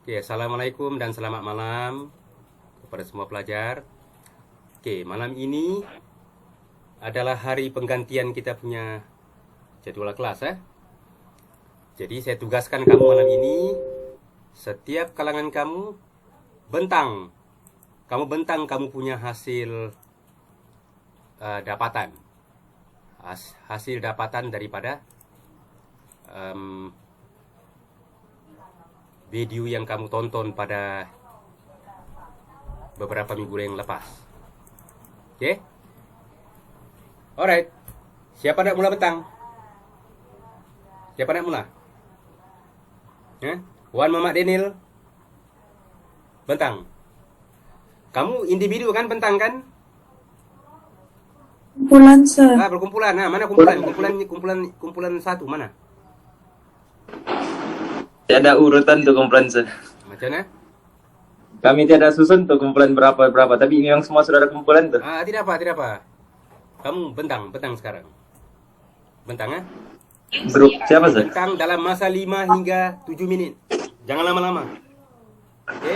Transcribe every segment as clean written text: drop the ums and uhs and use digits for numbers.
Oke, assalamualaikum dan selamat malam kepada semua pelajar. Oke, malam ini adalah hari penggantian kita punya jadwal kelas ya. Jadi saya tugaskan kamu malam ini, setiap kalangan kamu bentang. Kamu bentang kamu punya hasil dapatan. Hasil dapatan daripada video yang kamu tonton pada beberapa minggu yang lepas. Oke? Alright. Siapa nak mula bentang? Siapa nak mula? Wan Mamat Daniel. Bentang. Kamu individu kan bentang kan? Kumpulan, Sir. Berkumpulan. Mana kumpulan? Kumpulan satu mana? Tiada urutan untuk kumpulan, Sir. Macam mana? Kami tiada susun untuk kumpulan berapa, tapi memang semua sudah ada kumpulan tuh. Tidak apa. Kamu bentang sekarang. Bentang Grup siapa, Sir? Bentang dalam masa 5 hingga 7 menit. Jangan lama-lama. Oke?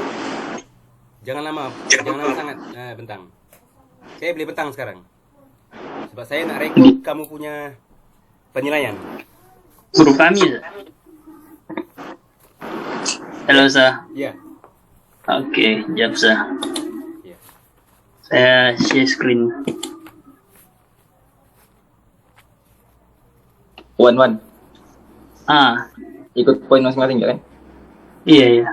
Jangan lama sangat bentang. Oke, boleh bentang sekarang. Sebab saya nak rekod kamu punya penilaian. Grup kami, Sir. Halo, Sir. Ya. Oke, jap, Sir. Ya. Saya share screen. Wan. Ah, Ikut poin masing-masing kan? iya.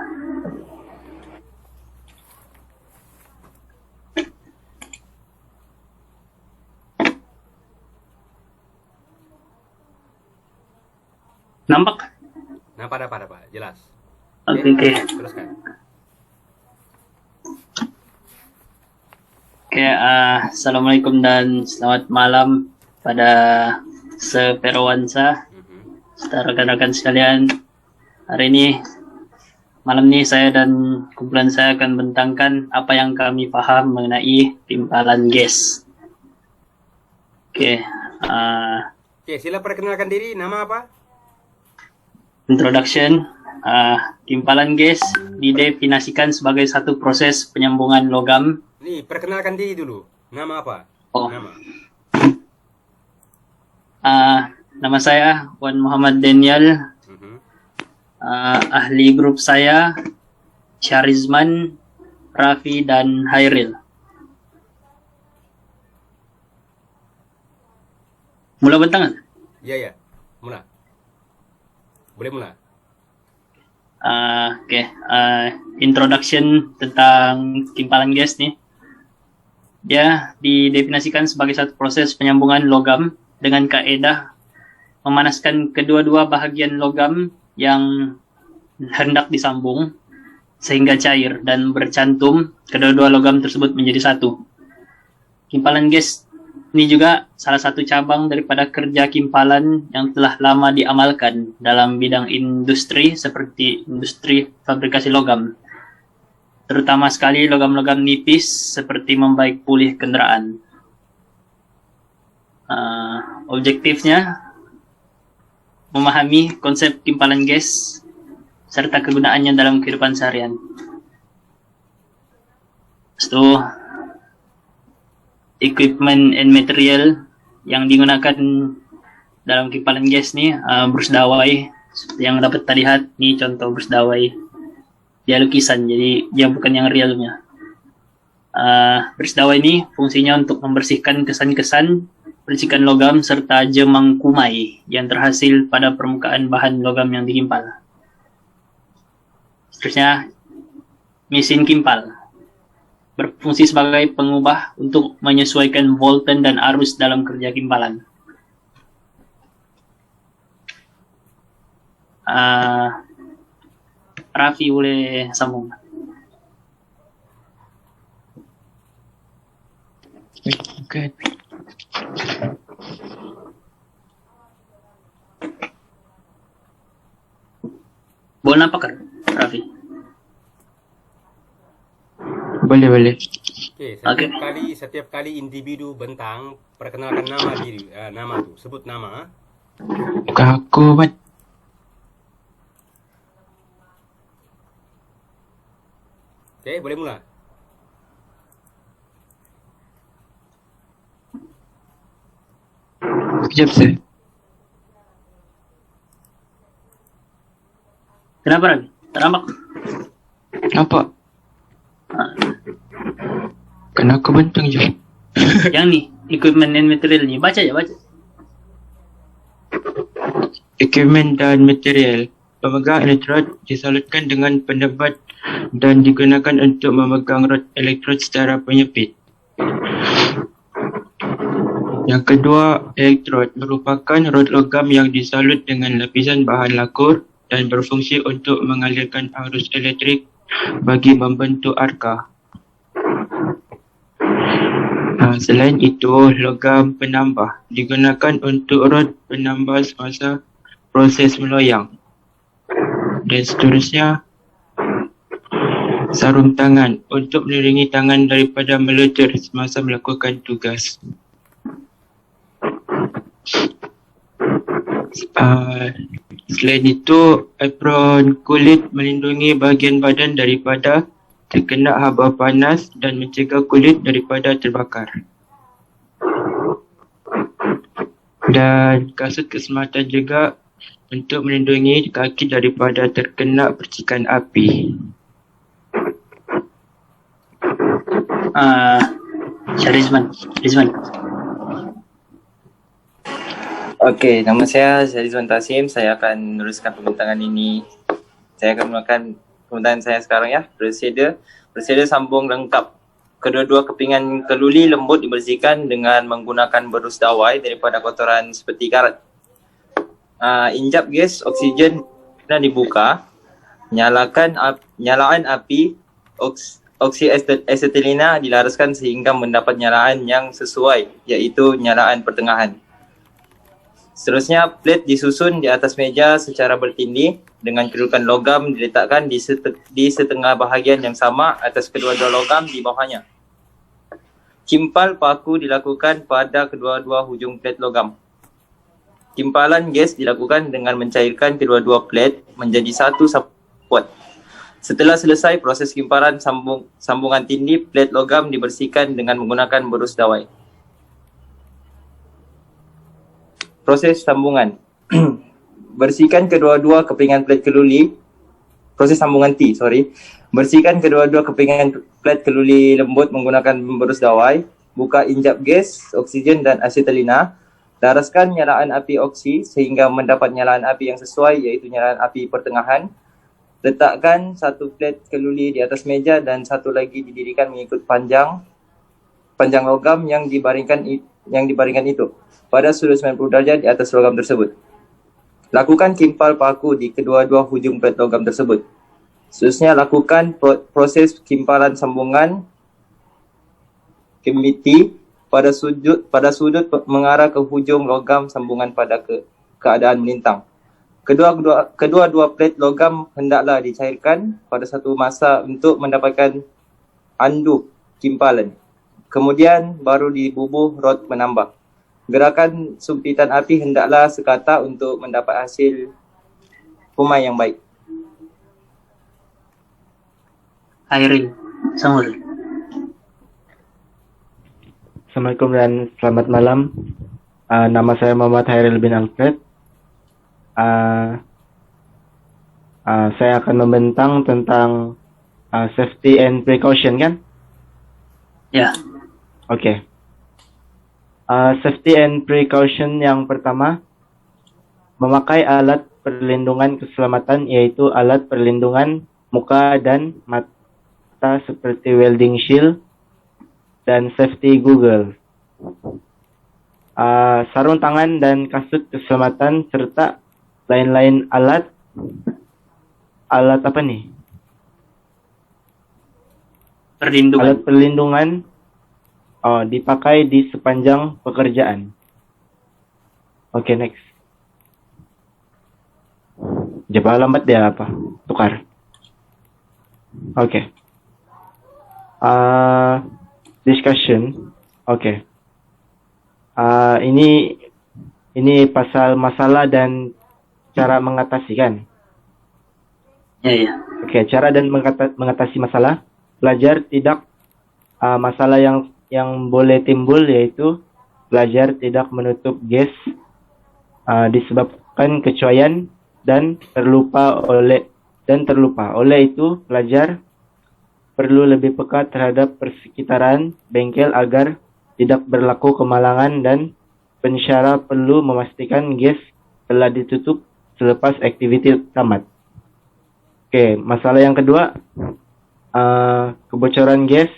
Nampak? Nampak, jelas. Oke. Teruskan. Oke, assalamualaikum dan selamat malam pada seperwansa, serta rekan-rekan sekalian. Hari ini, malam ini saya dan kumpulan saya akan bentangkan apa yang kami paham mengenai timpalan gas. Oke, Oke, sila perkenalkan diri. Nama apa? introduction. Timpalan gas didefinisikan sebagai satu proses penyambungan logam. Nih, perkenalkan diri dulu. Nama apa? Oh. Nama. Nama saya Wan Muhammad Daniel. Ahli grup saya Syarizman, Raffi, dan Hairil. Mula bentang? Ya. Mula. Boleh mula. Oke. Introduction tentang timpalan gas nih. Dia didefinisikan sebagai satu proses penyambungan logam dengan kaedah memanaskan kedua-dua bahagian logam yang hendak disambung sehingga cair dan bercantum kedua-dua logam tersebut menjadi satu. Kimpalan gas ini juga salah satu cabang daripada kerja kimpalan yang telah lama diamalkan dalam bidang industri seperti industri fabrikasi logam, terutama sekali logam-logam nipis seperti membaik pulih kendaraan. Objektifnya memahami konsep timpalan gas serta kegunaannya dalam kehidupan seharian. Itu equipment and material yang digunakan dalam timpalan gas nih, brus dawai seperti yang dapat terlihat nih, contoh brus dawai. Dia lukisan, jadi dia bukan yang realnya. Brus dawai ini fungsinya untuk membersihkan kesan-kesan percikan logam serta jemang kumai yang terhasil pada permukaan bahan logam yang dikimpal. Seterusnya, mesin kimpal berfungsi sebagai pengubah untuk menyesuaikan volten dan arus dalam kerja kimpalan. Raffi boleh sambung. Okay. Boleh nampak kan, Raffi? Boleh. Oke, setiap kali individu bentang, perkenalkan nama diri. Nama tu, sebut nama. Aku Oke, boleh mulai. Sekejap, sir. Kenapa, Rabi? Teramak. Apa? Kena aku bentang je. Yang ni, equipment and material ni. Baca je, baca. Equipment dan material. Pemegang elektrod disalutkan dengan pendebat dan digunakan untuk memegang rod elektrod secara penyepit. Yang kedua, elektrod merupakan rod logam yang disalut dengan lapisan bahan lakur dan berfungsi untuk mengalirkan arus elektrik bagi membentuk arka. Selain itu, logam penambah digunakan untuk rod penambah semasa proses meloyang. Dan seterusnya, sarung tangan untuk melindungi tangan daripada melecur semasa melakukan tugas. Selain itu, apron kulit melindungi bahagian badan daripada terkena haba panas dan mencegah kulit daripada terbakar. Dan kasut keselamatan juga untuk melindungi kaki daripada terkena percikan api. Rizman. Okey, nama saya Rizwan Tasim. Saya akan meneruskan pembentangan ini. Saya akan menggunakan pembentangan saya sekarang ya. Procedure sambung lengkap. Kedua-dua kepingan keluli lembut dibersihkan dengan menggunakan berus dawai daripada kotoran seperti karat. Injap gas oksigen kena dibuka. Nyalaan api oksiesetilena dilaraskan sehingga mendapat nyalaan yang sesuai, iaitu nyalaan pertengahan. Seterusnya, plate disusun di atas meja secara bertindih dengan kedudukan logam diletakkan di setengah bahagian yang sama atas kedua-dua logam di bawahnya. Kimpal paku dilakukan pada kedua-dua hujung plate logam. Kimpalan gas dilakukan dengan mencairkan kedua-dua plate menjadi satu sapuan. Setelah selesai proses kimpalan sambungan tindih, plate logam dibersihkan dengan menggunakan berus dawai. Proses sambungan. Bersihkan kedua-dua kepingan plate keluli. Proses sambungan T, Bersihkan kedua-dua kepingan plate keluli lembut menggunakan berus dawai. Buka injap gas, oksigen dan asetilena. Laraskan nyalaan api oksi sehingga mendapat nyalaan api yang sesuai, iaitu nyalaan api pertengahan. Letakkan satu plate keluli di atas meja dan satu lagi didirikan mengikut panjang logam yang dibaringkan itu pada sudut 90 darjah di atas logam tersebut. Lakukan kimpal paku di kedua-dua hujung plate logam tersebut. Seterusnya, lakukan proses kimpalan sambungan kemiti pada sudut mengarah ke hujung logam sambungan pada keadaan melintang. Kedua-dua plate logam hendaklah dicairkan pada satu masa untuk mendapatkan andu kimpalan. Kemudian baru dibubuh rod penambah. Gerakan sumpitan api hendaklah sekata untuk mendapat hasil pemai yang baik. Hairil, Samul. Assalamualaikum dan selamat malam. Nama saya Muhammad Hairil bin Alfred. Saya akan membentang tentang safety and precaution, kan? Ya. Oke. Safety and precaution yang pertama, memakai alat perlindungan keselamatan, yaitu alat perlindungan muka dan mata seperti welding shield dan safety goggle. Sarung tangan dan kasut keselamatan serta lain-lain alat apa nih? Perlindungan. Alat perlindungan dipakai di sepanjang pekerjaan. Oke, next. Jawab lambat dia apa? Tukar. Oke. Discussion. Oke. Ini pasal masalah dan cara mengatasi, kan? Ya. Oke, cara dan mengatasi masalah. pelajar tidak masalah yang boleh timbul yaitu pelajar tidak menutup gas disebabkan kecuaian dan terlupa. Oleh itu pelajar perlu lebih peka terhadap persekitaran bengkel agar tidak berlaku kemalangan, dan pensyarah perlu memastikan gas telah ditutup selepas aktiviti tamat. Oke, masalah yang kedua, kebocoran gas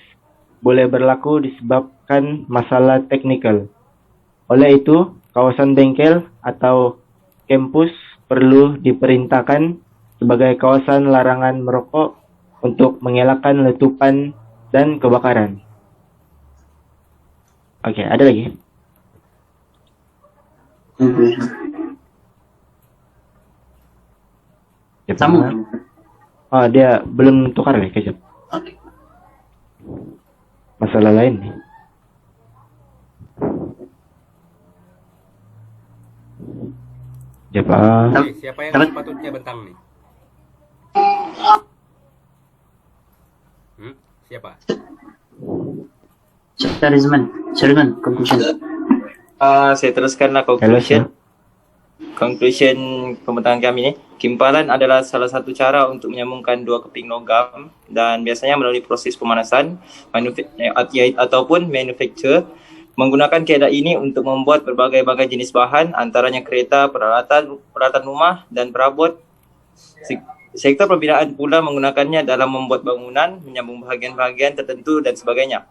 boleh berlaku disebabkan masalah teknikal. Oleh itu, kawasan bengkel atau kampus perlu diperintahkan sebagai kawasan larangan merokok untuk mengelakkan letupan dan kebakaran. Oke, ada lagi? Jep, Sambung. mana? Oh, dia belum tukar nih, kejap. Oke. Masalah lain nih. Jep, Oke, siapa yang Dapat. sepatutnya bentang nih? Siapa? Syariman, conclusion. Saya teruskanlah Halo, conclusion. Conclusion pembentangan kami ni, kimpalan adalah salah satu cara untuk menyambungkan dua keping logam dan biasanya melalui proses pemanasan ataupun manufacture. Menggunakan kaedah ini untuk membuat berbagai-bagai jenis bahan, antaranya kereta, peralatan rumah dan perabot. Sektor pembinaan pula menggunakannya dalam membuat bangunan, menyambung bahagian-bahagian tertentu dan sebagainya.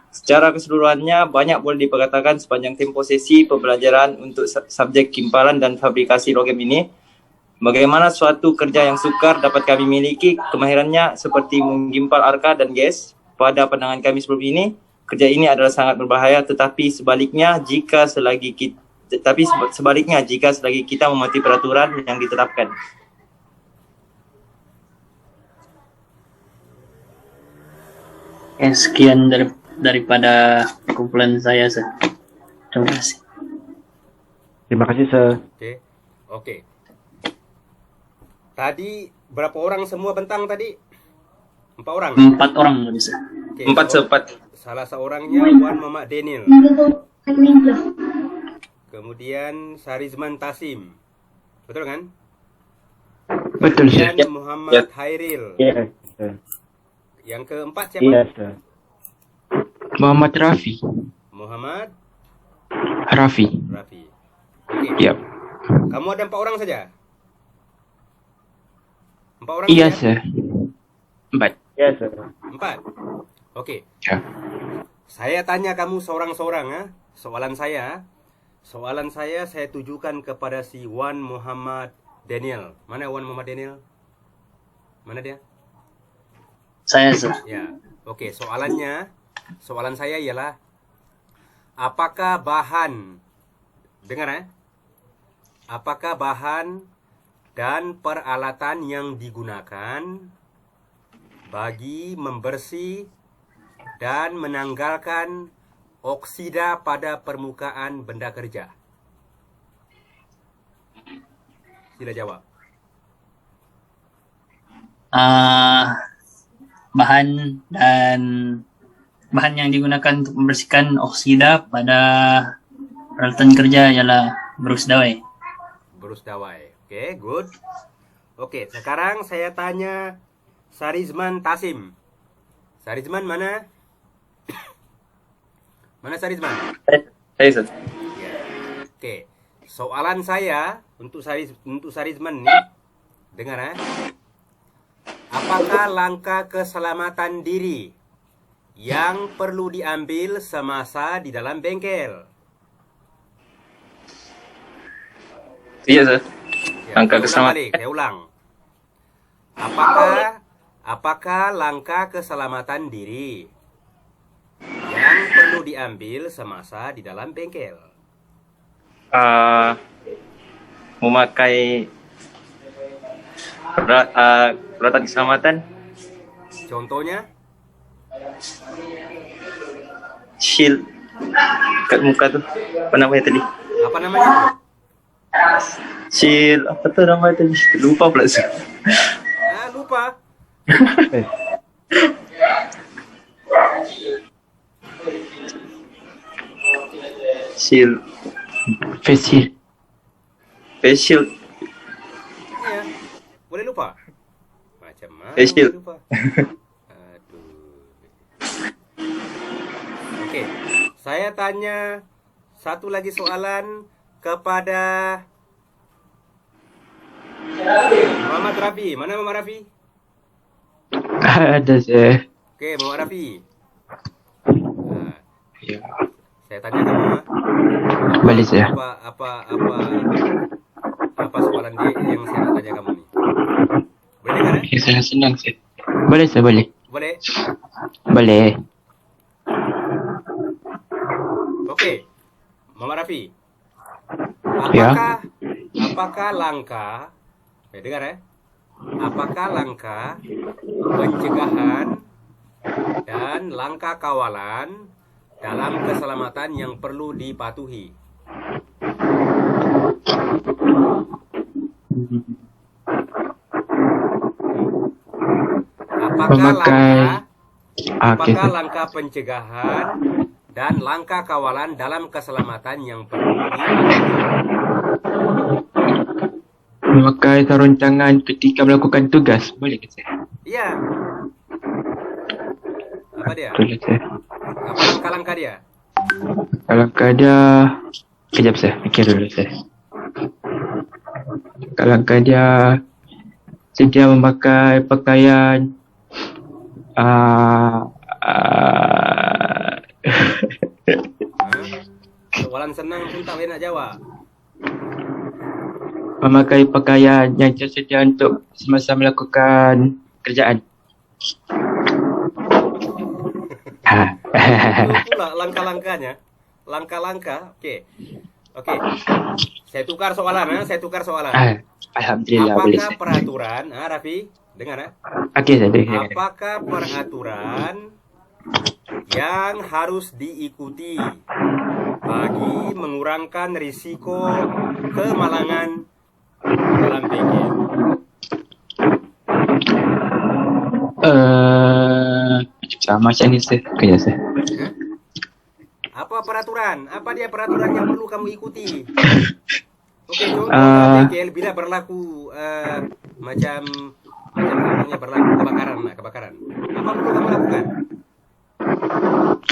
Secara keseluruhannya, banyak boleh diperkatakan sepanjang tempoh sesi pembelajaran untuk subjek kimpalan dan fabrikasi logam ini. Bagaimana suatu kerja yang sukar dapat kami miliki kemahirannya seperti menggimpal arka dan gas. Pada pandangan kami sebelum ini, kerja ini adalah sangat berbahaya, tetapi sebaliknya jika selagi kita mematuhi peraturan yang ditetapkan. Sekian daripada kumpulan saya, Sir. Terima kasih. terima kasih, Sir. Oke. Tadi berapa orang semua bentang tadi? 4 orang. 4 orang bisa. Oke, 4/4. salah seorangnya Wan Muhammad Daniel. Kemudian Sarizman Tasim. Betul kan? Betul, Sir. Kemudian Muhammad Hairil. Yes, Sir. Yang keempat siapa? Yes, Sir. Muhammad Rafi. Muhammad Rafi. Rafi. Oke. Yap. Kamu ada 4 orang saja? 4 orang Iya, saja? Sir. 4. Yes, Sir. 4. Oke. Ya. Saya tanya kamu seorang-seorang ya. Soalan saya tujukan kepada si Wan Muhammad Daniel. Mana Wan Muhammad Daniel? Mana dia? Saya, Sir. Ya. Oke, soalan saya ialah apakah bahan, dengar ya? Apakah bahan dan peralatan yang digunakan bagi membersih dan menanggalkan oksida pada permukaan benda kerja? Sila jawab. Bahan yang digunakan untuk membersihkan oksida pada peralatan kerja ialah berus dawai. Berus dawai. Oke, good. Oke, sekarang saya tanya Sarizman Tasim. Sarizman mana? Mana Sarizman? Saya, Sir. Ya. Oke. Soalan saya untuk Sarizman nih. Dengar ya. Apakah langkah keselamatan diri yang perlu diambil semasa di dalam bengkel? Iya, Sir. Ya, Langkah saya ulang keselamatan. balik, saya ulang. Apakah langkah keselamatan diri yang perlu diambil semasa di dalam bengkel? Memakai peralatan keselamatan, Contohnya? shield kat muka tu. Apa namanya tadi? Apa namanya? Shield, apa tu nama tadi? Lupa pula, Sir. Lupa. Shield. Face shield. Face shield. Ya. Boleh lupa? Macam mana Face shield. boleh lupa? Aduh. Oke. Saya tanya satu lagi soalan kepada Muhammad Rafi. Mana Muhammad Rafi? Ada sir. Oke, Muhammad Rafi. Ya. Saya tanya kamu, ha? Boleh sir. Apa soalan dia yang saya nak tanya kamu ni? Boleh dengar? Okay, sangat senang sir. Boleh sir, boleh. Boleh? Boleh. Okey. Muhammad Rafi. Ya. Apakah langkah dengar apakah langkah pencegahan dan langkah kawalan dalam keselamatan yang perlu dipatuhi? Memakai- Okey Apakah sir. langkah pencegahan dan langkah kawalan dalam keselamatan yang perlu dipatuhi? Memakai sarung tangan ketika melakukan tugas. Boleh ke sir? Ya. Apa dia? Boleh sir. Apa langkah-langkah dia? Langkah dia... Kejap sir, fikir dulu sir. Langkah dia... Sedia memakai pakaian... Ha? Soalan senang pun tak boleh nak jawab. memakai pakaian yang tersedia untuk semasa melakukan kerjaan. Pula langkah-langkahnya. Langkah-langkah. Okey. Okey. Saya tukar soalan, saya tukar soalan. Alhamdulillah boleh Apakah sir. peraturan, Rafi, dengar Okey sir, boleh. Apakah peraturan yang harus diikuti bagi mengurangkan risiko kemalangan dalam bengkel? Sama macam ni sir. Kejap sir. Apa peraturan? Apa dia peraturan yang perlu kamu ikuti? Okey, contoh Ah. bengkel bila berlaku macam namanya berlaku kebakaran. Apa perlu kamu lakukan?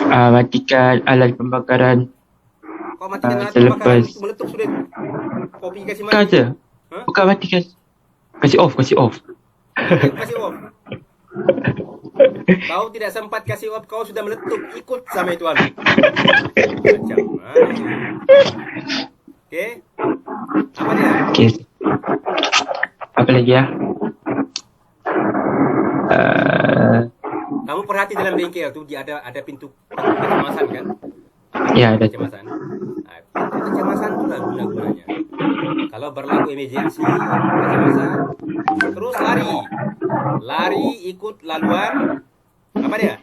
Matikan alat pembakaran. Kau matikan alat Selepas- pembakaran itu meletup sudah. Kopi kasih Bukan mati. sir. Hah? Bukan matikan. Kasih off. Kasih off. Kau tidak sempat kasih off, kau sudah meletup ikut sama itu anu. Macam mana? Okey. Apa dia? Okey sir. Apa lagi ya? Kamu perhati dalam bengkel tu dia ada pintu kecemasan kan? Ya, ada. Kecemasan. Pintu kecemasan tu lah guna-gunanya. Kalau berlaku emergency, kecemasan, terus lari ikut laluan apa dia?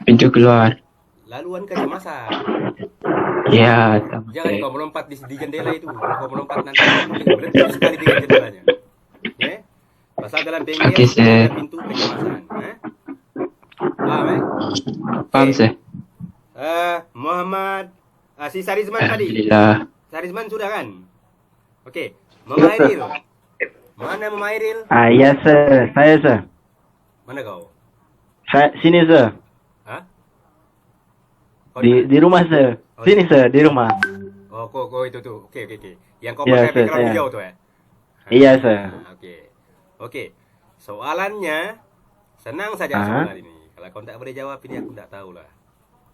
Pintu keluar. Laluan kecemasan. Ya, sama Jangan sir. kau melompat di jendela itu. Kalau kau melompat nanti meletup sekali dengan jendelanya. Okay? Pasal dalam bengkel Okey, sir. ada pintu kecemasan. Faham Faham sir. Muhammad si Sarizman tadi. Alhamdulillah. Sarizman sudah kan? Okey. Memairil. Mana Memairil? Ya sir, saya sir. Mana kau? Sini sir. Ha? Kau Di rumah sir. Sini sir, di rumah. Oh, kau itu tu. Okey. Yang kau Ya, pakai sir, background saya. hijau tu Iya sir. Okey. Soalannya senang saja soalan ini. Kalau kau tak boleh jawab ini aku tak tahulah.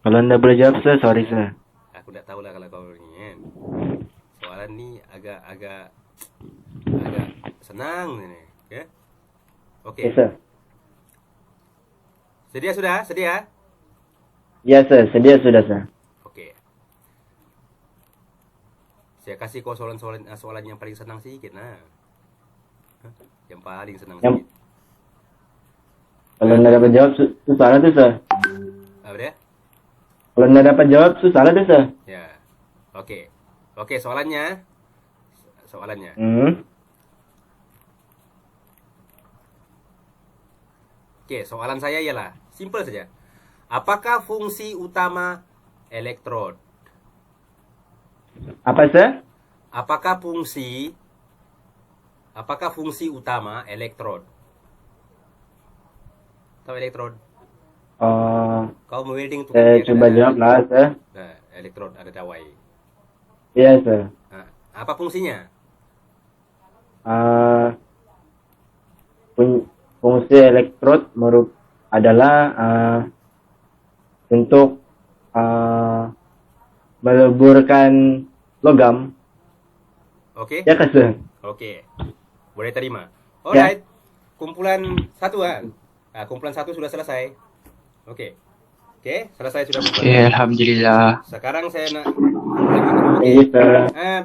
Kalau anda boleh jawab sir, sorry sir. Aku tak tahulah kalau kau ni kan. Soalan ni agak senang ni. Okay? Okey. Yes sir. Sedia sudah? Sedia? Ya sir, sedia sudah sir. Okey. Saya kasih kau soalan yang paling senang sikit lah. Yang paling senang Yang- sikit. Kalau anda dapat jawab susah lah tu sir. Apa dia? Kalau anda dapat jawab susah lah tu sir. Ya. Okey. Okey, soalannya. Okey, soalan saya ialah simple saja. Apakah fungsi utama elektrod? Apa sir? Apakah fungsi utama elektrod? Tahu elektrod? Oh, Kau mau welding tuh saya kan dia coba ada- jawab lah sir. elektrod ada dawai. Iya sir. Apa fungsinya? Fungsi elektrod adalah untuk meleburkan logam. Oke? Ya kan sir? Oke. Boleh terima. Ya. Alright. Kumpulan 1 kan? Kumpulan 1 sudah selesai. Oke. Oke, selesai sudah. Oke, alhamdulillah. Sekarang saya nak Iya sir.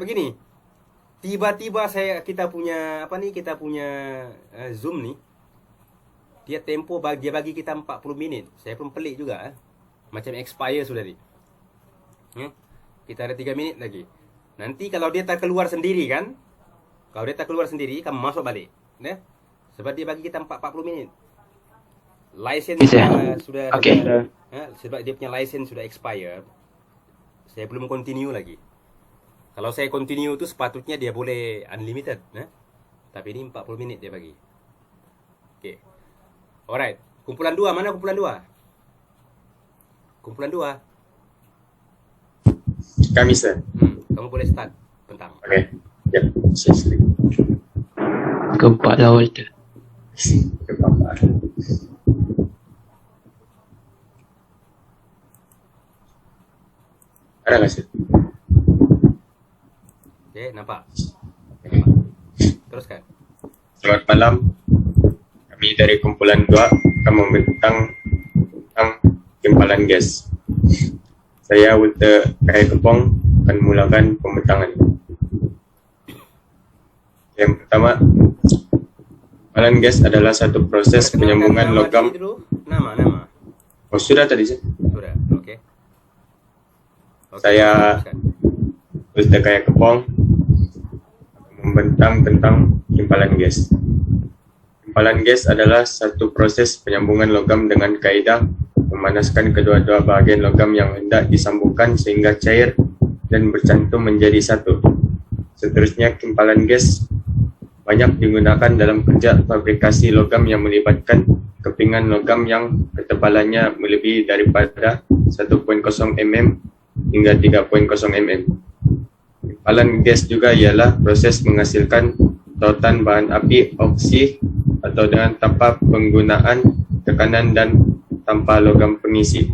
begini. Tiba-tiba kita punya Zoom nih. Dia dia bagi kita 40 minit. Saya pun pelik juga. Macam expire sudah nih. Kita ada 3 menit lagi. Nanti kalau dia tak keluar sendiri kan? Kalau dia tak keluar sendiri, kamu masuk balik. Ya? Sebab dia bagi kita 40 menit. License Bisa. sudah Oke. sebab dia punya license sudah expire. Saya belum continue lagi. Kalau saya continue tu sepatutnya dia boleh unlimited, Tapi ini 40 minit dia bagi. Okey. Alright. Kumpulan 2, mana kumpulan 2? Kumpulan 2. Kami, sir. Kamu boleh start tentang. Okay. Ya, saya Keempat lawan tu. Ada nggak sih? Okey, nampak. Teruskan. Selamat malam. Kami dari kumpulan 2 akan membentang tentang timpalan gas. Saya Walter Kai Kepong akan memulakan pembentangan. Yang pertama, timpalan gas adalah satu proses penyambungan Nama logam. dulu. Nama. Oh, sudah tadi sih. Sudah. Okey. Saya teruskan. Walter Kai Kepong akan membentang tentang timpalan gas. Timpalan gas adalah satu proses penyambungan logam dengan kaedah memanaskan kedua-dua bahagian logam yang hendak disambungkan sehingga cair dan bercantum menjadi satu. Seterusnya, timpalan gas banyak digunakan dalam kerja fabrikasi logam yang melibatkan kepingan logam yang ketebalannya melebihi daripada 1.0 mm hingga 3.0 mm. Timpalan gas juga ialah proses menghasilkan tautan bahan api oksi atau dengan tanpa penggunaan tekanan dan tanpa logam pengisi.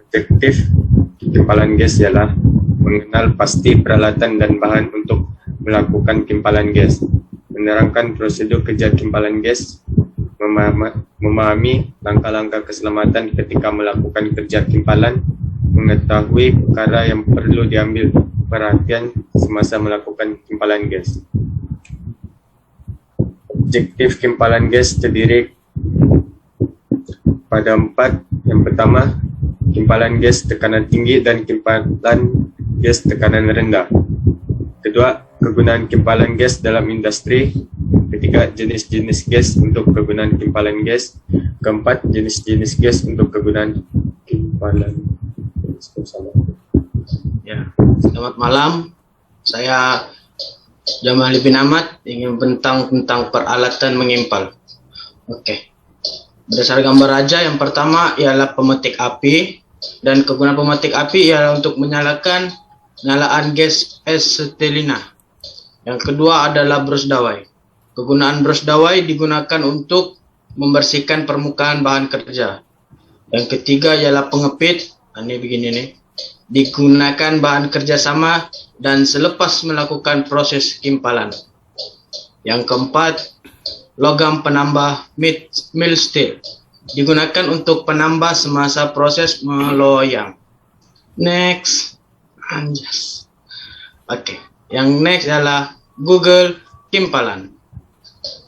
Objektif timpalan gas ialah mengenal pasti peralatan dan bahan untuk melakukan timpalan gas, menerangkan prosedur kerja timpalan gas, memahami langkah-langkah keselamatan ketika melakukan kerja timpalan, mengetahui perkara yang perlu diambil perhatian semasa melakukan timpalan gas. Objektif timpalan gas terdiri pada 4. Yang pertama, timpalan gas tekanan tinggi dan timpalan gas tekanan rendah. Kedua, kegunaan timpalan gas dalam industri. Ketiga, jenis-jenis gas untuk kegunaan timpalan gas. Keempat, jenis-jenis gas untuk kegunaan timpalan gas. Ya, selamat malam. Saya Jamal bin Ahmad ingin tentang peralatan mengimpal. Oke. Berdasar gambar raja, yang pertama ialah pemetik api, dan kegunaan pemetik api ialah untuk menyalakan penyalaan gas asetilina. Yang kedua adalah brus dawai. Kegunaan brus dawai digunakan untuk membersihkan permukaan bahan kerja. Yang ketiga ialah pengepit. Ini begini nih. Digunakan bahan kerjasama dan selepas melakukan proses timpalan. Yang keempat, logam penambah mill steel. Digunakan untuk penambah semasa proses meloyang. Next. Anjas. Oke. Yang next adalah Google timpalan.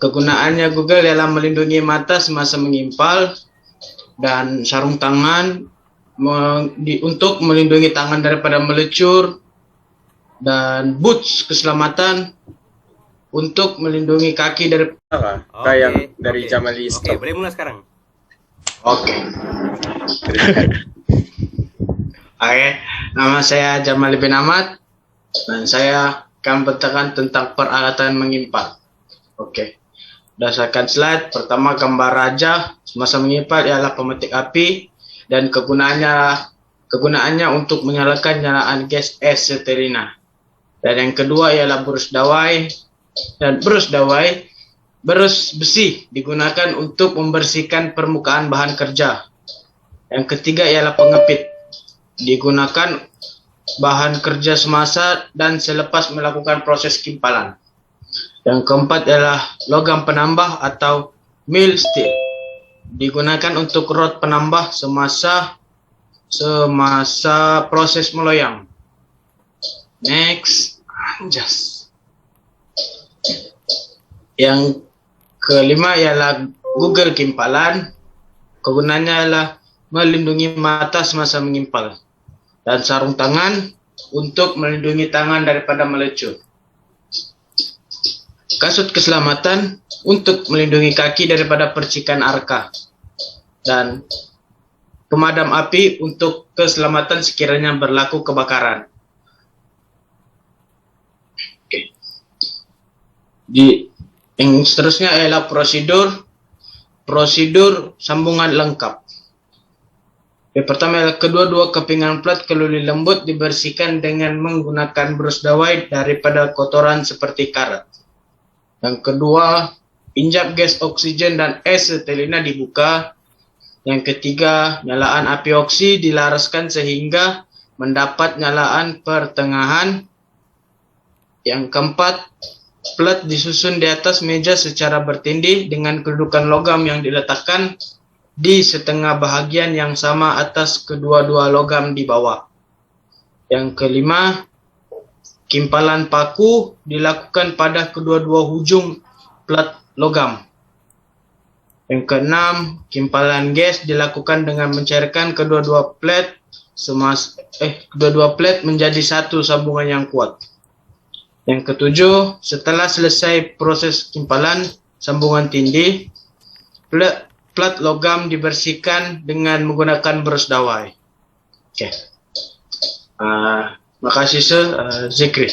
Kegunaannya Google ialah melindungi mata semasa mengimpal dan sarung tangan untuk melindungi tangan daripada melecur, dan boots keselamatan untuk melindungi kaki dari. Yang dari Jamali Oke, Stop. boleh mulai sekarang. Oke. Oke, nama saya Jamal bin Ahmad dan saya akan berbicara tentang peralatan mengimpal. Oke, berdasarkan slide, pertama gambar raja semasa mengimpal ialah pemetik api dan kegunaannya untuk menyalakan nyalaan gas asetilena. Dan yang kedua ialah berus dawai, dan berus besi digunakan untuk membersihkan permukaan bahan kerja. Yang ketiga ialah pengepit, digunakan bahan kerja semasa dan selepas melakukan proses kimpalan. Yang keempat ialah logam penambah atau mill steel, digunakan untuk rod penambah semasa proses meloyang. Next, anjas. Yang kelima ialah Google kimpalan. Kegunaannya ialah melindungi mata semasa mengimpal dan sarung tangan untuk melindungi tangan daripada melecut. Kasut keselamatan untuk melindungi kaki daripada percikan arka dan pemadam api untuk keselamatan sekiranya berlaku kebakaran. Oke. Yang seterusnya ialah prosedur sambungan lengkap. Yang pertama ialah kedua-dua kepingan plat keluli lembut dibersihkan dengan menggunakan berus dawai daripada kotoran seperti karat. Yang kedua, injap gas oksigen dan asetilena dibuka. Yang ketiga, nyalaan api oksi dilaraskan sehingga mendapat nyalaan pertengahan. Yang keempat, plat disusun di atas meja secara bertindih dengan kedudukan logam yang diletakkan di setengah bahagian yang sama atas kedua-dua logam di bawah. Yang kelima, kimpalan paku dilakukan pada kedua-dua hujung plat logam. Yang keenam, kimpalan gas dilakukan dengan mencairkan kedua-dua plat menjadi satu sambungan yang kuat. Yang ketujuh, setelah selesai proses kimpalan sambungan tindih, plat logam dibersihkan dengan menggunakan berus dawai. Oke. Makasih Zikri.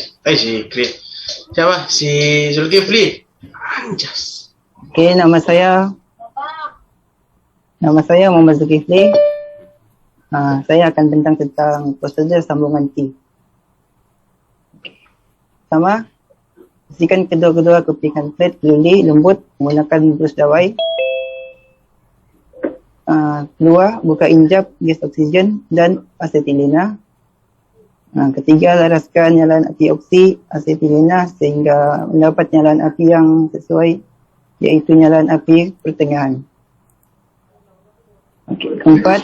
Siapa? Si Zulkifli. Anjas. Oke, nama saya Muhammad Zulkifli. Saya akan tentang prosedur sambungan T. Pertama, bersihkan kedua-kedua kepingan plat keluli lembut menggunakan berus dawai. Kedua, buka injap gas oksigen dan asetilena. Ketiga, laraskan nyalaan api oksi asetilena sehingga mendapat nyalaan api yang sesuai, iaitu nyalaan api pertengahan. Keempat,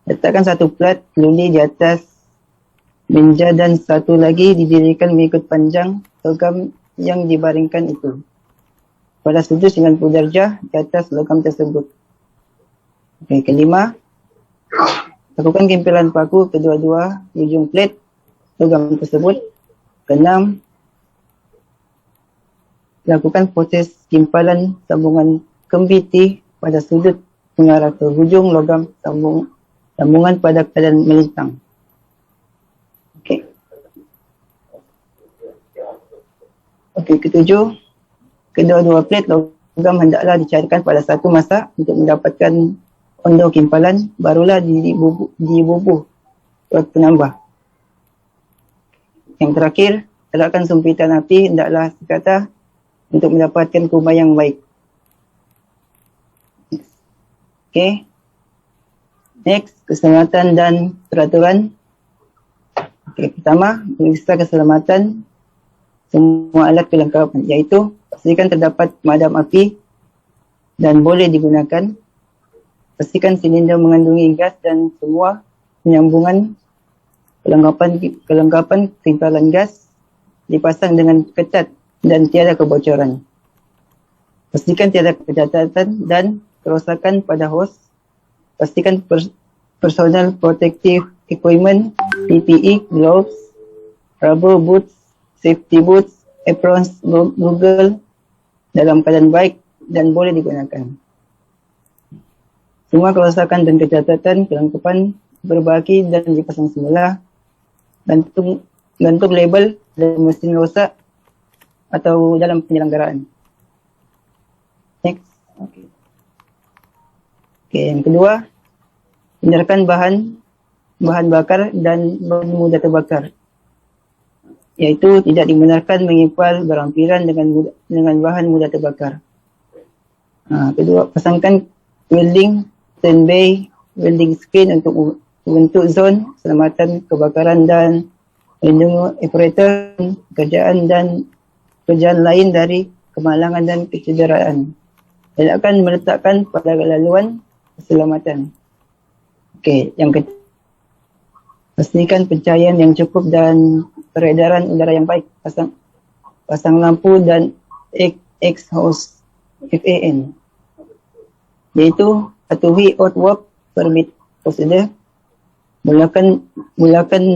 letakkan satu plat keluli di atas meja dan satu lagi didirikan mengikut panjang logam yang dibaringkan itu pada sudut 90 darjah di atas logam tersebut. Kelima, lakukan kimpilan paku kedua-dua ujung plat logam tersebut. Keenam, lakukan proses kimpalan sambungan kembiti pada sudut mengarah ke hujung logam sambungan pada keadaan melintang. Ketujuh, kedua-dua plat logam hendaklah dicairkan pada satu masa untuk mendapatkan ondo kimpalan, barulah dibubuh rod penambah. Yang terakhir, letakkan sumpitan api hendaklah sekata untuk mendapatkan kubah yang baik. Next, keselamatan dan peraturan. Pertama, periksa keselamatan semua alat kelengkapan, iaitu pastikan terdapat pemadam api dan boleh digunakan. Pastikan silinder mengandungi gas dan semua penyambungan kelengkapan kimpalan gas dipasang dengan ketat dan tiada kebocoran. Pastikan tiada kecacatan dan kerosakan pada hos. Pastikan personal protective equipment, PPE, gloves, rubber boots, safety boots, aprons, Google dalam keadaan baik dan boleh digunakan. Semua kerosakan dan kecacatan kelengkapan berbagi dan dipasang semula. Gantung label dan mesin rosak atau dalam penyelenggaraan. Next. Okey, yang kedua, hindarkan bahan bakar dan bahan mudah terbakar. Iaitu tidak dibenarkan mengimpal berhampiran dengan bahan mudah terbakar. Kedua, pasangkan welding, standby, welding screen untuk membentuk zon keselamatan kebakaran dan melindungi operator kerjaan lain dari kemalangan dan kecederaan. Elakkan meletakkan pada laluan keselamatan. Okey, yang ketiga, pastikan pencahayaan yang cukup dan peredaran udara yang baik. Pasang lampu dan exhaust FAN. Iaitu patuhi outwork permit procedure. Mulakan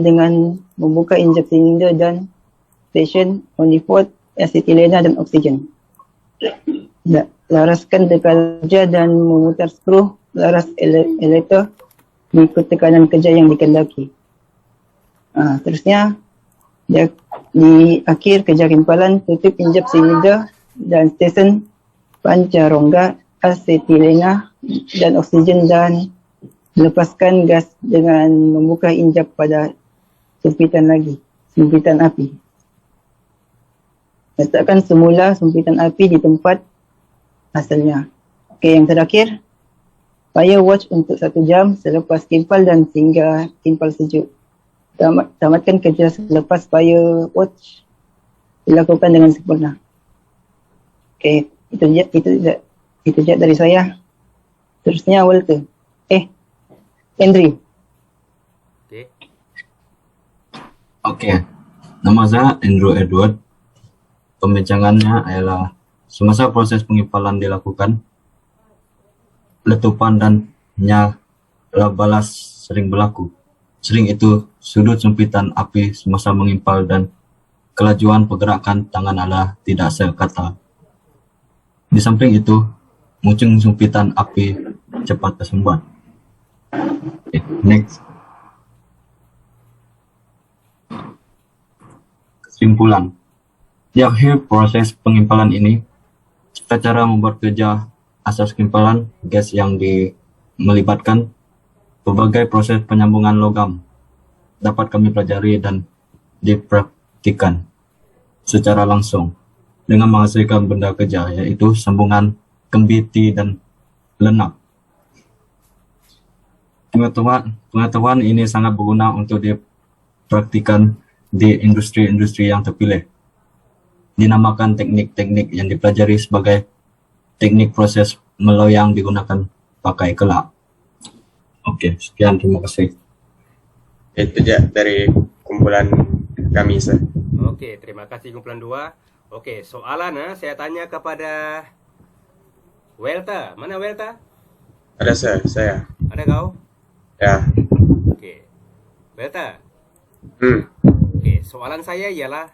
dengan membuka injek silinder dan station manifold asetilena dan oksigen. Laraskan tekan kerja dan memutar skru laras elevator mengikut tekanan kerja yang dikehendaki. Terusnya, di akhir kerja kimpalan, tutup injek silinder dan stesen pancarongga asetilena dan oksigen dan melepaskan gas dengan membuka injek pada sumpitan api. Letakkan semula sumpitan api di tempat asalnya. Okey, yang terakhir, fire watch untuk 1 jam selepas kimpal dan sehingga kimpal sejuk. Tamatkan kerja selepas fire watch dilakukan dengan sempurna. Okey, itu je dari saya. Terusnya Walter. Henry. Okey. Nama saya Andrew Edward. Pembincangannya adalah semasa proses pengimpalan dilakukan, letupan dan nyala balas sering berlaku. Sering itu sudut sumpitan api semasa mengimpal dan kelajuan pergerakan tangan adalah tidak sekata. Di samping itu, muncul sumpitan api cepat tersumbat. Okay, next. Kesimpulan. Di akhir proses pengimpalan ini, cara membuat kerja asas kimpalan gas yang melibatkan berbagai proses penyambungan logam dapat kami pelajari dan dipraktikan secara langsung dengan menghasilkan benda kerja, yaitu sambungan, kembiti dan lenak. Pengetahuan ini sangat berguna untuk dipraktikan di industri-industri yang terpilih. Dinamakan teknik-teknik yang dipelajari sebagai teknik proses meloyang digunakan pakai kelak. Okey, sekian, terima kasih. Itu je dari kumpulan kami, Sir. Okey, terima kasih kumpulan 2. Okey, soalan saya tanya kepada Welta. Mana Welta? Ada, Sir, saya. Ada kau? Ya. Okey. Welta. Okey, soalan saya ialah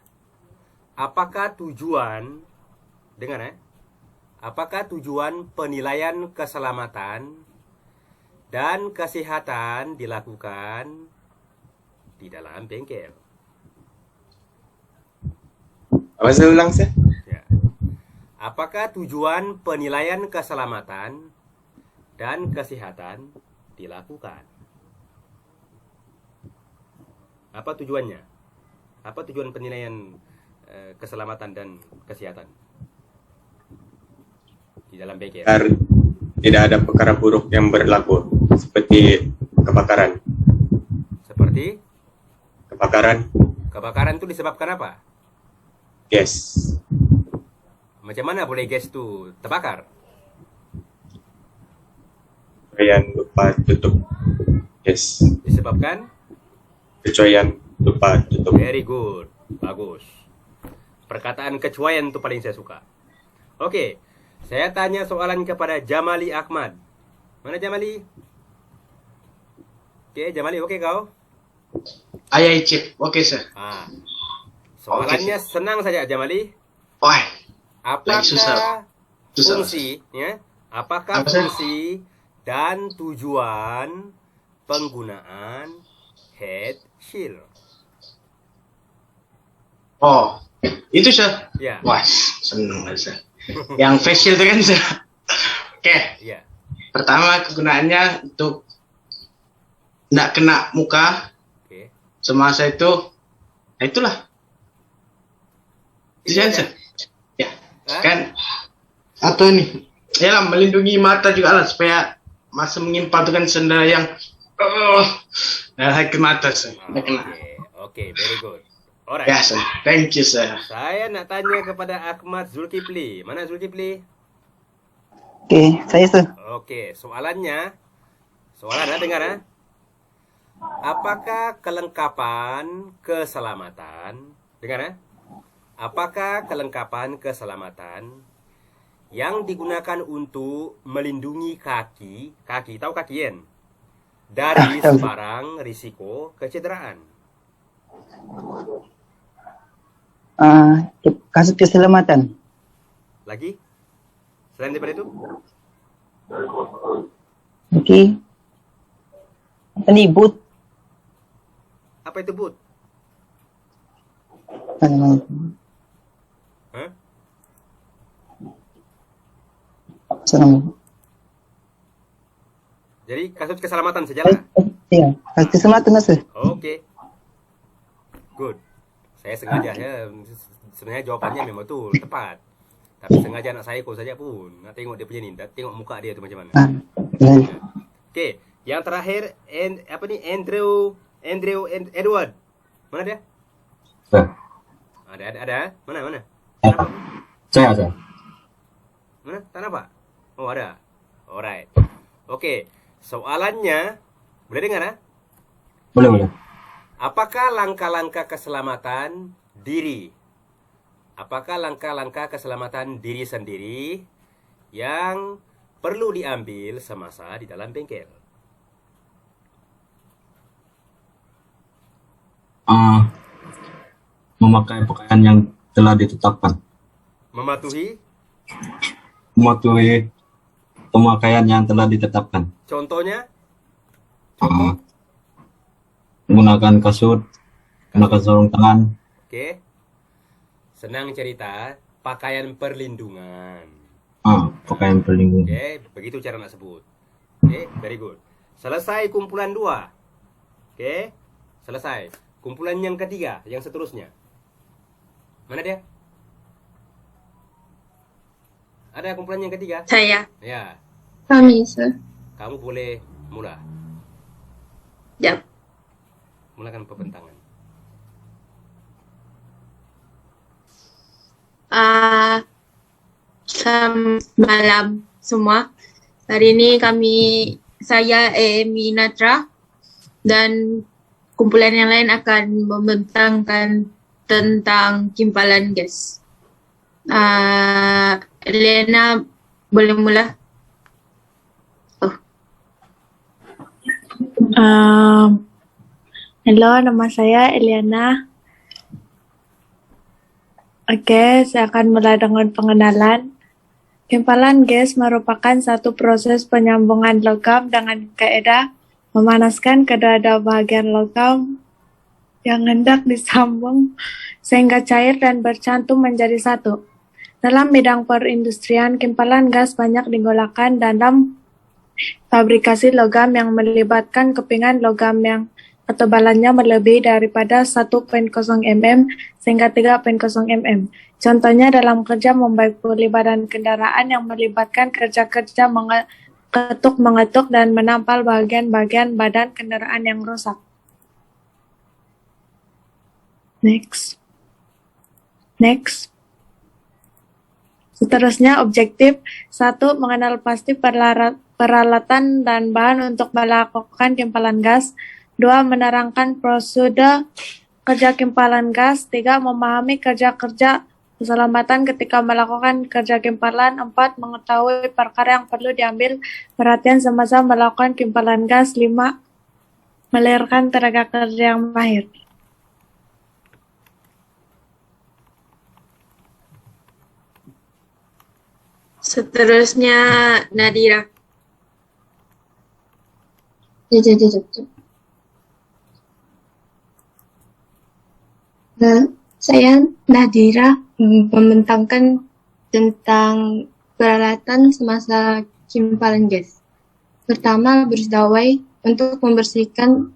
apakah tujuan apakah tujuan penilaian keselamatan dan kesihatan dilakukan di dalam bengkel? Apa saya ulang, Sir? Ya. Apakah tujuan penilaian keselamatan dan kesihatan dilakukan? Apa tujuannya? Apa tujuan penilaian keselamatan dan kesehatan di dalam bengkel? Agar tidak ada perkara buruk yang berlaku seperti kebakaran. Seperti? Kebakaran itu disebabkan apa? gas. Macam mana boleh gas itu terbakar? Kecuaian lupa tutup gas. Disebabkan? Kecuaian lupa tutup. Very good. Bagus. Perkataan kecuaian itu paling saya suka. Okey. Saya tanya soalan kepada Jamali Ahmad. Mana Jamali? Okey, Jamali, okey kau? Ayah Cip, okey sir. Soalannya senang saja Jamali. Apakah fungsi, ya? Apakah fungsi dan tujuan penggunaan head shield. Oh, itu sir. Ya. Wah, seneng lah sir. Yang facial itu kan sir. Oke. Ya. Pertama kegunaannya untuk nggak kena muka. Oke. Semasa itu, nah itulah. Itu kan sir. Ya. Hah? Kan atau nih, ya lah melindungi mata juga lah supaya masa mengimpal itu kan senda yang ke mata sir. Nggak kena. Oke, very good. Alright. Ya sir, thank you sir. Saya nak tanya kepada Ahmad Zulkifli. Mana Zulkifli? Oke, saya sir. Oke, soalannya, dengar ya. Apakah kelengkapan keselamatan, dengar ya? Apakah kelengkapan keselamatan yang digunakan untuk melindungi kaki, tahu kaki kan? Dari Tahu. sebarang risiko kecederaan? Kasus keselamatan. Lagi? Selain daripada itu? Oke. Apa nih, boot? Apa itu boot? Apa namanya? Hah? Apa namanya? Jadi kasus keselamatan sajalah. Iya, kasus keselamatan sir. Oke. Good. Saya sengaja ya, sebenarnya jawabannya memang tuh tepat. Tapi sengaja anak saya kok saja pun nak tengok dia punya ni, tengok muka dia tu macam mana. Ya. Oke, yang terakhir Andrew Edward. Mana dia? Sir. Ada. Mana? Saya. Mana? Tak nampak? Oh, ada. Alright. Oke, soalannya boleh dengar ah? Boleh. Apakah langkah-langkah keselamatan diri? Apakah langkah-langkah keselamatan diri sendiri yang perlu diambil semasa di dalam bengkel? Memakai pakaian yang telah ditetapkan. Mematuhi? Mematuhi pemakaian yang telah ditetapkan. Contohnya? Menggunakan kasut, menggunakan sarung tangan. Oke. Senang cerita, pakaian perlindungan. Pakaian perlindungan. Oke, begitu cara nak sebut. Oke, very good. Selesai kumpulan 2. Oke, selesai. Kumpulan yang ketiga, yang seterusnya. Mana dia? Ada kumpulan yang ketiga? Saya. Ya, Kami, sir. kamu boleh mula. Jap. Mulakan pembentangan. Selamat malam semua. Hari ini saya Amy Natra dan kumpulan yang lain akan membentangkan tentang kimpalan gas. Elena boleh mula? Halo, nama saya Eliana. Oke, saya akan mulai dengan pengenalan. Kimpalan gas merupakan satu proses penyambungan logam dengan kaedah memanaskan kedua-dua bagian logam yang hendak disambung sehingga cair dan bercantum menjadi satu. Dalam bidang perindustrian, kimpalan gas banyak digunakan dalam fabrikasi logam yang melibatkan kepingan logam yang ketebalannya melebihi daripada 1.0 mm sehingga 3.0 mm. Contohnya dalam kerja membaik pelibatan kendaraan yang melibatkan kerja-kerja mengetuk, dan menampal bagian-bagian badan kendaraan yang rusak. Next. Seterusnya objektif 1. Mengenal pasti peralatan dan bahan untuk melakukan kimpalan gas. 2. Menerangkan prosedur kerja kimpalan gas. 3. Memahami kerja-kerja keselamatan ketika melakukan kerja kimpalan. 4. Mengetahui perkara yang perlu diambil perhatian semasa melakukan kimpalan gas. 5. Melahirkan tenaga kerja yang mahir. Seterusnya Nadira. Saya Nadira membentangkan tentang peralatan semasa kimpalan gas. Pertama, berus-dawai untuk membersihkan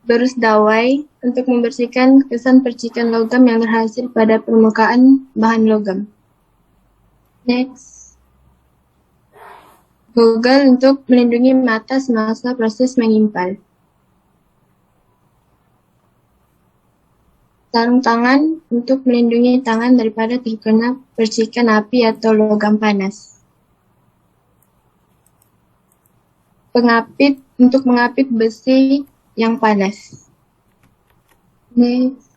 berus-dawai untuk membersihkan kesan percikan logam yang terhasil pada permukaan bahan logam. Next. Goggle untuk melindungi mata semasa proses mengimpal. Sarung tangan untuk melindungi tangan daripada terkena percikan api atau logam panas. Pengapit untuk mengapit besi yang panas. Next.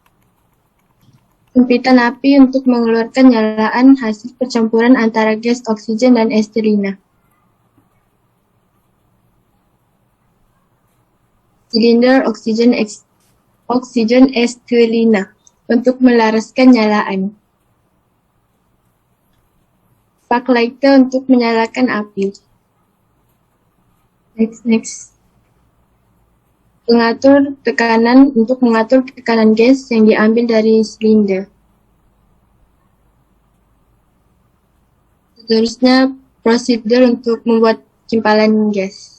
Sumpitan api untuk mengeluarkan nyalaan hasil percampuran antara gas oksigen dan estelina. Silinder oksigen estelina untuk melaraskan nyalaan. Spark lighter untuk menyalakan api. Next. Pengatur tekanan untuk mengatur tekanan gas yang diambil dari silinder. Seterusnya, prosedur untuk membuat kimpalan gas.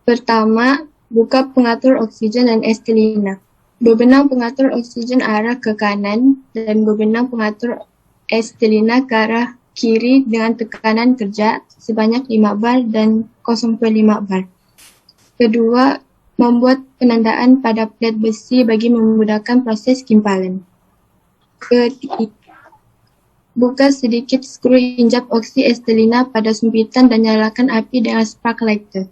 Pertama, buka pengatur oksigen dan estelina. Bebenang pengatur oksigen arah ke kanan dan bebenang pengatur estelina ke arah kiri dengan tekanan kerja sebanyak 5 bar dan 0,5 bar. Kedua, membuat penandaan pada plet besi bagi memudahkan proses kimpalan. Ketiga, buka sedikit skru injap oksi estelina pada sumpitan dan nyalakan api dengan spark lighter.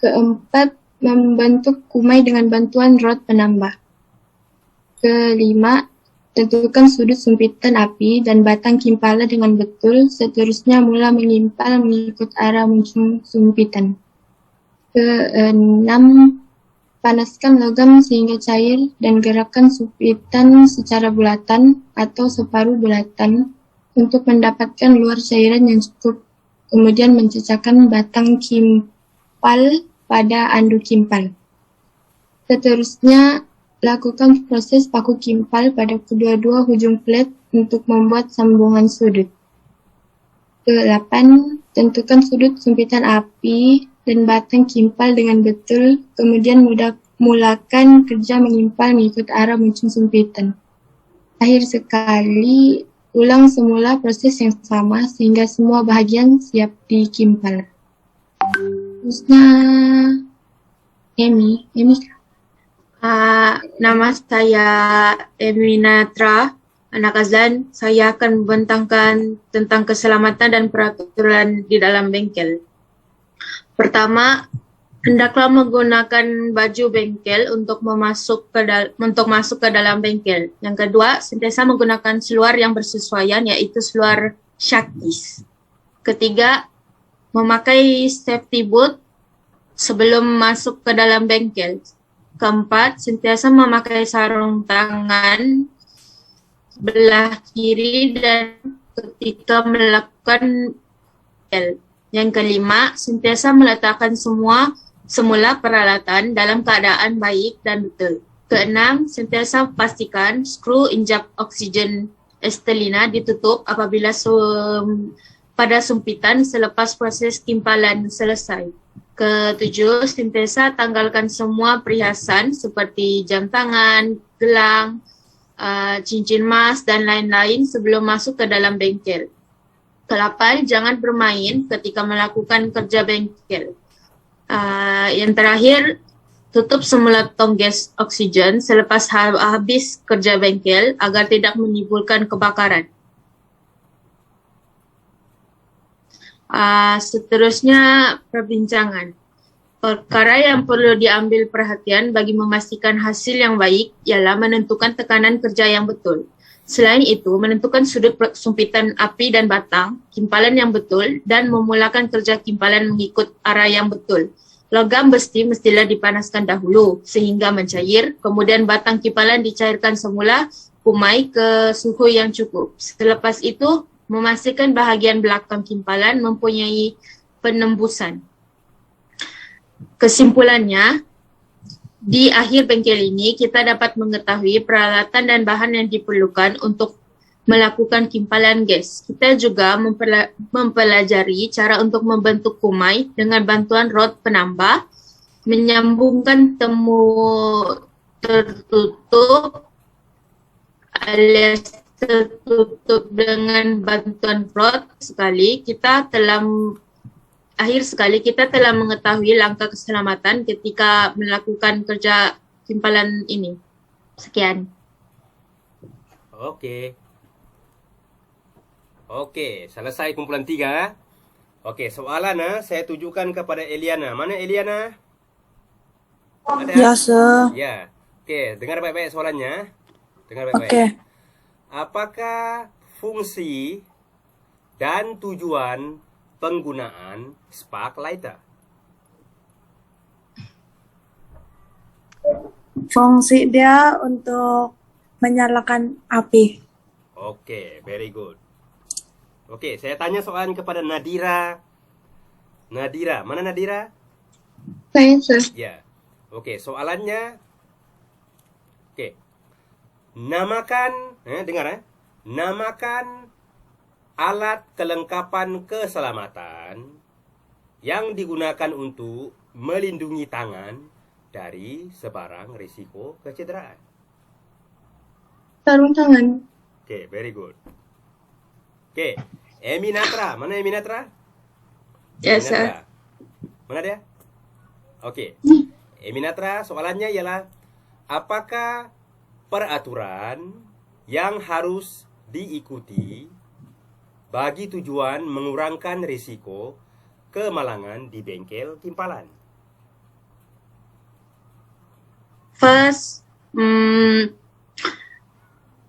Keempat, membentuk kumai dengan bantuan rod penambah. Kelima, tentukan sudut sumpitan api dan batang kimpalan dengan betul, seterusnya mula mengimpal mengikut arah muncul sumpitan. Keenam, panaskan logam sehingga cair dan gerakkan sumpitan secara bulatan atau separuh bulatan untuk mendapatkan luar cairan yang cukup. Kemudian mencecahkan batang kimpal pada andu kimpal. Seterusnya, lakukan proses paku kimpal pada kedua-dua hujung plet untuk membuat sambungan sudut. Ke-8, tentukan sudut sumpitan api dan batang kimpal dengan betul, kemudian mulakan kerja mengimpal mengikut arah muncul sumpitan. Akhir sekali, ulang semula proses yang sama sehingga semua bahagian siap dikimpal. Terusnya, Emi. Nama saya Emi Natra, anak Azan. Saya akan membentangkan tentang keselamatan dan peraturan di dalam bengkel. Pertama, hendaklah menggunakan baju bengkel untuk masuk ke dalam bengkel. Yang kedua, sentiasa menggunakan seluar yang bersesuaian, yaitu seluar Shakis. Ketiga, memakai safety boot sebelum masuk ke dalam bengkel. Keempat, sentiasa memakai sarung tangan belah kiri dan ketika melakukan bengkel. Yang kelima, sentiasa meletakkan semula peralatan dalam keadaan baik dan betul. Keenam, sentiasa pastikan skru injap oksigen estelina ditutup apabila pada sumpitan selepas proses kimpalan selesai. Ketujuh, sentiasa tanggalkan semua perhiasan seperti jam tangan, gelang, cincin emas dan lain-lain sebelum masuk ke dalam bengkel. Ke-8, jangan bermain ketika melakukan kerja bengkel. Yang terakhir, tutup semula tong gas oksigen selepas habis kerja bengkel agar tidak menimbulkan kebakaran. Seterusnya, perbincangan. Perkara yang perlu diambil perhatian bagi memastikan hasil yang baik ialah menentukan tekanan kerja yang betul. Selain itu, menentukan sudut sumpitan api dan batang, kimpalan yang betul, dan memulakan kerja kimpalan mengikut arah yang betul. Logam besi mestilah dipanaskan dahulu sehingga mencair, kemudian batang kimpalan dicairkan semula, kumai ke suhu yang cukup. Selepas itu, memastikan bahagian belakang kimpalan mempunyai penembusan. Kesimpulannya, di akhir bengkel ini kita dapat mengetahui peralatan dan bahan yang diperlukan untuk melakukan kimpalan gas. Kita juga mempelajari cara untuk membentuk kumai dengan bantuan rod penambah, menyambungkan temu tertutup alias tertutup dengan bantuan rod sekali. Akhir sekali kita telah mengetahui langkah keselamatan ketika melakukan kerja kimpalan ini. Sekian. Oke, selesai kumpulan 3. Oke, soalan saya tujukan kepada Eliana. Mana Eliana? Ada? Ya, Sir. Ya. Oke, dengar baik-baik soalannya. Dengar baik-baik. Oke. Apakah fungsi dan tujuan penggunaan spark lighter? Fungsi dia untuk menyalakan api. Oke, very good. Oke, saya tanya soalan kepada Nadira. Nadira, mana Nadira? Saya, Sir. Ya. Oke, soalannya. Oke. Namakan, dengar namakan alat kelengkapan keselamatan yang digunakan untuk melindungi tangan dari sebarang risiko kecederaan. Sarung tangan. Oke, very good. Oke, Eminatra. Mana Eminatra? Yes, Sir. Eminatra. Mana dia? Oke. Eminatra, soalannya ialah apakah peraturan yang harus diikuti bagi tujuan mengurangkan risiko kemalangan di bengkel kimpalan? First,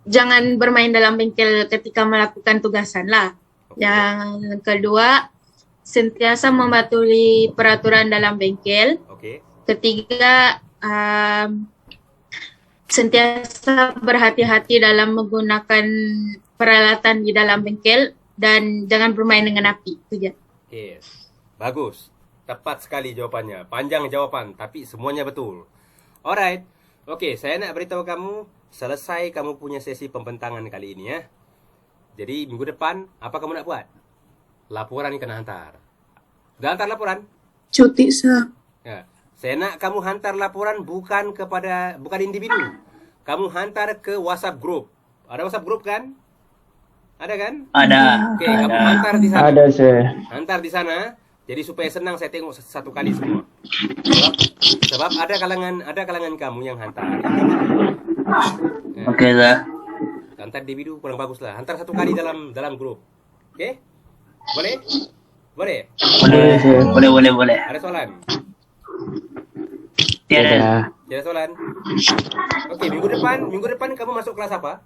jangan bermain dalam bengkel ketika melakukan tugasan lah. Yang kedua, sentiasa mematuhi peraturan dalam bengkel. Ketiga, sentiasa berhati-hati dalam menggunakan peralatan di dalam bengkel dan jangan bermain dengan api. Itu je. Oke, bagus. Tepat sekali jawapannya. Panjang jawapan, tapi semuanya betul. Alright. Oke, saya nak beritahu kamu, selesai kamu punya sesi pembentangan kali ini ya. Jadi minggu depan, apa kamu nak buat? Laporan kena hantar. Sudah hantar laporan? Cuti, Sir. Ya. Saya nak kamu hantar laporan bukan individu. Kamu hantar ke WhatsApp group. Ada WhatsApp group kan? Ada kan? Ada. Oke, kamu hantar di sana. Ada, Sir. Hantar di sana. Jadi supaya senang saya tengok satu kali semua. Sebab ada kalangan kamu yang hantar. Oke, Sir. Hantar individu kurang bagus lah. Hantar satu kali dalam grup. Oke? Boleh? Boleh? Boleh. Ada soalan? Tiada. Tiada soalan? Oke, minggu depan kamu masuk kelas apa?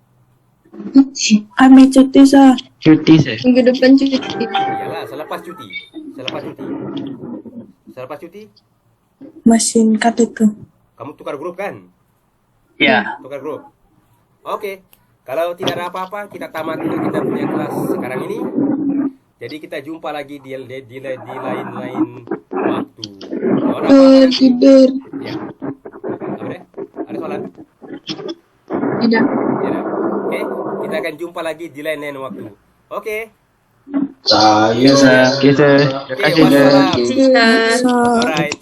Ambil cuti, Sir. Cuti, Sir. Minggu depan cuti. Iyalah, selepas cuti. Selepas cuti? Mesin cut itu. Kamu tukar grup kan? Ya. Tukar grup. Oke. Kalau tidak ada apa-apa, kita tamat kita punya kelas sekarang ini. Jadi kita jumpa lagi di lain-lain waktu. Tidur. Ya. Apa deh? Ada soalan? Tidak. Oke, kita akan jumpa lagi di lain-lain waktu. Oke. Saya. Oke, Sir. Terima kasih, Sir. Alright.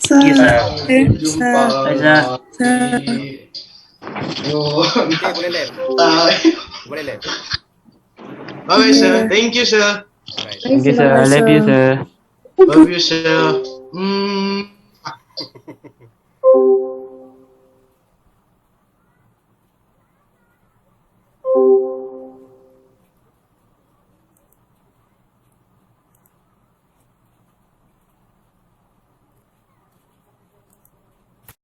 Jumpa lagi. Oke, boleh lem. Boleh lem. Bye, Sir. Thank you, Sir. Thank you, Sir. I love you, Sir. Love you, Sir.